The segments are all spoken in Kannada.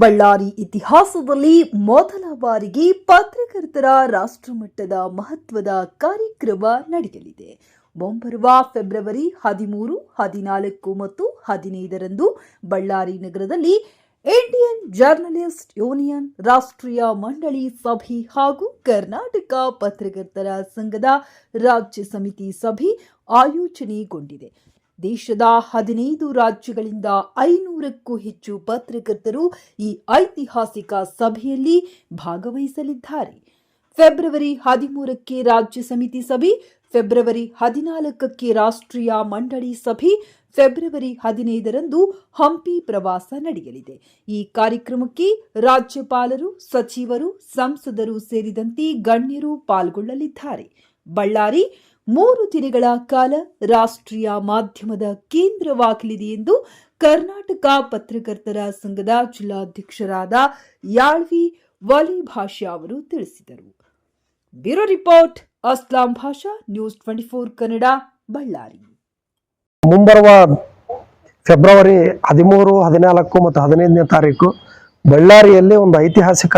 ಬಳ್ಳಾರಿ ಇತಿಹಾಸದಲ್ಲಿ ಮೊದಲ ಬಾರಿಗೆ ಪತ್ರಕರ್ತರ ರಾಷ್ಟ್ರಮಟ್ಟದ ಮಹತ್ವದ ಕಾರ್ಯಕ್ರಮ ನಡೆಯಲಿದೆ. ಮುಂಬರುವ ಫೆಬ್ರವರಿ 13, 14 ಮತ್ತು 15ರಂದು ಬಳ್ಳಾರಿ ನಗರದಲ್ಲಿ ಇಂಡಿಯನ್ ಜರ್ನಲಿಸ್ಟ್ ಯೂನಿಯನ್ ರಾಷ್ಟ್ರೀಯ ಮಂಡಳಿ ಸಭೆ ಹಾಗೂ ಕರ್ನಾಟಕ ಪತ್ರಕರ್ತರ ಸಂಘದ ರಾಜ್ಯ ಸಮಿತಿ ಸಭೆ ಆಯೋಜನೆಗೊಂಡಿದೆ. ದೇಶದ 15 ರಾಜ್ಯಗಳಿಂದ 500ಕ್ಕೂ ಹೆಚ್ಚು ಪತ್ರಕರ್ತರು ಈ ಐತಿಹಾಸಿಕ ಸಭೆಯಲ್ಲಿ ಭಾಗವಹಿಸಲಿದ್ದಾರೆ. ಫೆಬ್ರವರಿ 13ಕ್ಕೆ ರಾಜ್ಯ ಸಮಿತಿ ಸಭೆ, ಫೆಬ್ರವರಿ 14ಕ್ಕೆ ರಾಷ್ಟ್ರೀಯ ಮಂಡಳಿ ಸಭೆ, ಫೆಬ್ರವರಿ 15ರಂದು ಹಂಪಿ ಪ್ರವಾಸ ನಡೆಯಲಿದೆ. ಈ ಕಾರ್ಯಕ್ರಮಕ್ಕೆ ರಾಜ್ಯಪಾಲರು, ಸಚಿವರು, ಸಂಸದರು ಸೇರಿದಂತೆ ಗಣ್ಯರು ಪಾಲ್ಗೊಳ್ಳಲಿದ್ದಾರೆ. ಬಳ್ಳಾರಿ 3 ದಿನಗಳ ಕಾಲ ರಾಷ್ಟ್ರೀಯ ಮಾಧ್ಯಮದ ಕೇಂದ್ರವಾಗಲಿದೆ ಎಂದು ಕರ್ನಾಟಕ ಪತ್ರಕರ್ತರ ಸಂಘದ ಜಿಲ್ಲಾಧ್ಯಕ್ಷರಾದ ಯಾಳ್ವಿ ವಲಿ ಭಾಷಾ ಅವರು ತಿಳಿಸಿದರು. ಬ್ಯೂರೋ ರಿಪೋರ್ಟ್ ಅಸ್ಲಾಂ ಭಾಷಾ, ನ್ಯೂಸ್ 24 ಕನ್ನಡ, ಬಳ್ಳಾರಿ. ಮುಂಬರುವ ಫೆಬ್ರವರಿ 13, 14 ಮತ್ತು 15ನೇ ತಾರೀಕು ಬಳ್ಳಾರಿಯಲ್ಲಿ ಒಂದು ಐತಿಹಾಸಿಕ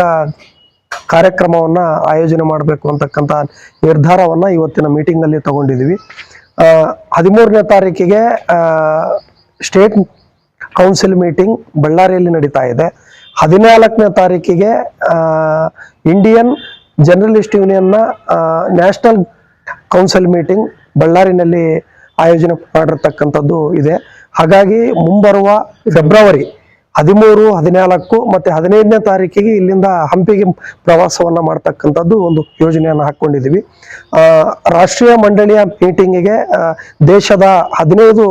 ಕಾರ್ಯಕ್ರಮವನ್ನು ಆಯೋಜನೆ ಮಾಡಬೇಕು ಅಂತಕ್ಕಂಥ ನಿರ್ಧಾರವನ್ನು ಇವತ್ತಿನ ಮೀಟಿಂಗ್ನಲ್ಲಿ ತಗೊಂಡಿದ್ದೀವಿ. 13ನೇ ತಾರೀಕಿಗೆ ಸ್ಟೇಟ್ ಕೌನ್ಸಿಲ್ ಮೀಟಿಂಗ್ ಬಳ್ಳಾರಿಯಲ್ಲಿ ನಡೀತಾ ಇದೆ. 14ನೇ ತಾರೀಕಿಗೆ ಇಂಡಿಯನ್ ಜರ್ನಲಿಸ್ಟ್ ಯೂನಿಯನ್ನ ನ್ಯಾಷನಲ್ ಕೌನ್ಸಿಲ್ ಮೀಟಿಂಗ್ ಬಳ್ಳಾರಿನಲ್ಲಿ ಆಯೋಜನೆ ಮಾಡಿರ್ತಕ್ಕಂಥದ್ದು ಇದೆ. ಹಾಗಾಗಿ ಮುಂಬರುವ ಫೆಬ್ರವರಿ 13, 14 ಮತ್ತು 15ನೇ ತಾರೀಕಿಗೆ ಇಲ್ಲಿಂದ ಹಂಪಿಗೆ ಪ್ರವಾಸವನ್ನ ಮಾಡ್ತಕ್ಕಂಥದ್ದು ಒಂದು ಯೋಜನೆಯನ್ನು ಹಾಕೊಂಡಿದ್ದೀವಿ. ರಾಷ್ಟ್ರೀಯ ಮಂಡಳಿಯ ಮೀಟಿಂಗಿಗೆ ದೇಶದ 15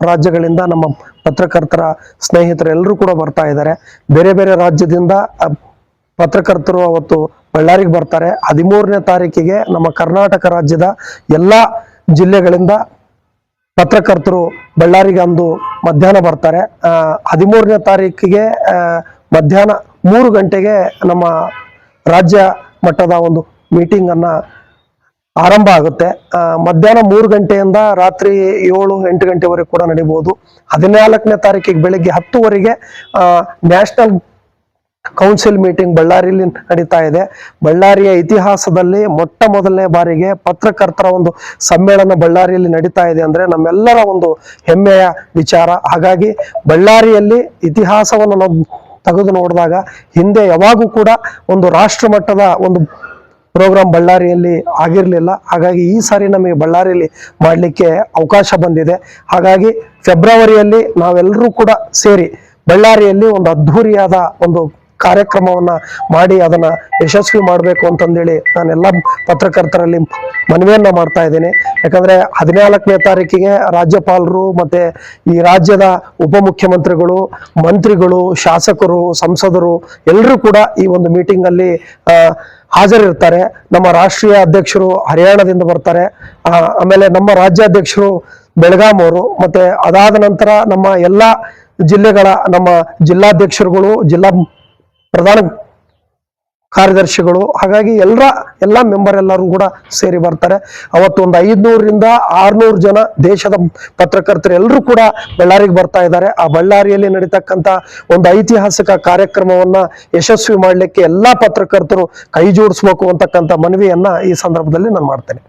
ರಾಜ್ಯಗಳಿಂದ ನಮ್ಮ ಪತ್ರಕರ್ತರ ಸ್ನೇಹಿತರು ಎಲ್ಲರೂ ಕೂಡ ಬರ್ತಾ ಇದ್ದಾರೆ. ಬೇರೆ ಬೇರೆ ರಾಜ್ಯದಿಂದ ಪತ್ರಕರ್ತರು ಅವತ್ತು ಬಳ್ಳಾರಿಗೆ ಬರ್ತಾರೆ. 13ನೇ ತಾರೀಕಿಗೆ ನಮ್ಮ ಕರ್ನಾಟಕ ರಾಜ್ಯದ ಎಲ್ಲ ಜಿಲ್ಲೆಗಳಿಂದ ಪತ್ರಕರ್ತರು ಬಳ್ಳಾರಿಗೆ ಅಂದು ಮಧ್ಯಾಹ್ನ ಬರ್ತಾರೆ. 13ನೇ ತಾರೀಕಿಗೆ ಮಧ್ಯಾಹ್ನ 3 ಗಂಟೆಗೆ ನಮ್ಮ ರಾಜ್ಯ ಮಟ್ಟದ ಒಂದು ಮೀಟಿಂಗ್ ಅನ್ನ ಆರಂಭ ಆಗುತ್ತೆ. ಮಧ್ಯಾಹ್ನ 3 ಗಂಟೆಯಿಂದ ರಾತ್ರಿ 7, 8 ಗಂಟೆವರೆಗೆ ಕೂಡ ನಡೀಬಹುದು. 14ನೇ ತಾರೀಕಿಗೆ ಬೆಳಗ್ಗೆ 10ವರೆಗೆ ನ್ಯಾಷನಲ್ ಕೌನ್ಸಿಲ್ ಮೀಟಿಂಗ್ ಬಳ್ಳಾರಿಯಲ್ಲಿ ನಡೀತಾ ಇದೆ. ಬಳ್ಳಾರಿಯ ಇತಿಹಾಸದಲ್ಲಿ ಮೊಟ್ಟ ಮೊದಲನೇ ಬಾರಿಗೆ ಪತ್ರಕರ್ತರ ಒಂದು ಸಮ್ಮೇಳನ ಬಳ್ಳಾರಿಯಲ್ಲಿ ನಡೀತಾ ಇದೆ ಅಂದ್ರೆ ನಮ್ಮೆಲ್ಲರ ಒಂದು ಹೆಮ್ಮೆಯ ವಿಚಾರ. ಹಾಗಾಗಿ ಬಳ್ಳಾರಿಯಲ್ಲಿ ಇತಿಹಾಸವನ್ನು ನಾವು ತೆಗೆದು ನೋಡಿದಾಗ ಹಿಂದೆ ಯಾವಾಗೂ ಕೂಡ ಒಂದು ರಾಷ್ಟ್ರ ಮಟ್ಟದ ಒಂದು ಪ್ರೋಗ್ರಾಮ್ ಬಳ್ಳಾರಿಯಲ್ಲಿ ಆಗಿರಲಿಲ್ಲ. ಹಾಗಾಗಿ ಈ ಸಾರಿ ನಮಗೆ ಬಳ್ಳಾರಿಯಲ್ಲಿ ಮಾಡಲಿಕ್ಕೆ ಅವಕಾಶ ಬಂದಿದೆ. ಹಾಗಾಗಿ ಫೆಬ್ರವರಿಯಲ್ಲಿ ನಾವೆಲ್ಲರೂ ಕೂಡ ಸೇರಿ ಬಳ್ಳಾರಿಯಲ್ಲಿ ಒಂದು ಅದ್ಧೂರಿಯಾದ ಒಂದು ಕಾರ್ಯಕ್ರಮವನ್ನ ಮಾಡಿ ಅದನ್ನ ಯಶಸ್ವಿ ಮಾಡಬೇಕು ಅಂತಂದೇಳಿ ನಾನೆಲ್ಲ ಪತ್ರಕರ್ತರಲ್ಲಿ ಮನವಿಯನ್ನ ಮಾಡ್ತಾ ಇದ್ದೇನೆ. ಯಾಕಂದ್ರೆ 14ನೇ ತಾರೀಕಿಗೆ ರಾಜ್ಯಪಾಲರು ಮತ್ತೆ ಈ ರಾಜ್ಯದ ಉಪಮುಖ್ಯಮಂತ್ರಿಗಳು, ಮಂತ್ರಿಗಳು, ಶಾಸಕರು, ಸಂಸದರು ಎಲ್ಲರೂ ಕೂಡ ಈ ಒಂದು ಮೀಟಿಂಗ್ ಅಲ್ಲಿ ಹಾಜರಿರ್ತಾರೆ. ನಮ್ಮ ರಾಷ್ಟ್ರೀಯ ಅಧ್ಯಕ್ಷರು ಹರಿಯಾಣದಿಂದ ಬರ್ತಾರೆ. ಆಮೇಲೆ ನಮ್ಮ ರಾಜ್ಯಾಧ್ಯಕ್ಷರು ಬೆಳಗಾಂ ಅವರು, ಮತ್ತೆ ಅದಾದ ನಂತರ ನಮ್ಮ ಎಲ್ಲ ಜಿಲ್ಲೆಗಳ ನಮ್ಮ ಜಿಲ್ಲಾಧ್ಯಕ್ಷರುಗಳು, ಜಿಲ್ಲಾ ಪ್ರಧಾನ ಕಾರ್ಯದರ್ಶಿಗಳು, ಹಾಗಾಗಿ ಎಲ್ಲ ಮೆಂಬರ್ ಎಲ್ಲರೂ ಕೂಡ ಸೇರಿ ಬರ್ತಾರೆ. ಅವತ್ತು ಒಂದು 500ರಿಂದ 600 ಜನ ದೇಶದ ಪತ್ರಕರ್ತರು ಎಲ್ಲರೂ ಕೂಡ ಬಳ್ಳಾರಿಗೆ ಬರ್ತಾ ಇದ್ದಾರೆ. ಆ ಬಳ್ಳಾರಿಯಲ್ಲಿ ನಡೀತಕ್ಕಂಥ ಒಂದು ಐತಿಹಾಸಿಕ ಕಾರ್ಯಕ್ರಮವನ್ನ ಯಶಸ್ವಿ ಮಾಡಲಿಕ್ಕೆ ಎಲ್ಲಾ ಪತ್ರಕರ್ತರು ಕೈ ಜೋಡಿಸ್ಬೇಕು ಅಂತಕ್ಕಂಥ ಮನವಿಯನ್ನ ಈ ಸಂದರ್ಭದಲ್ಲಿ ನಾನು ಮಾಡ್ತೇನೆ.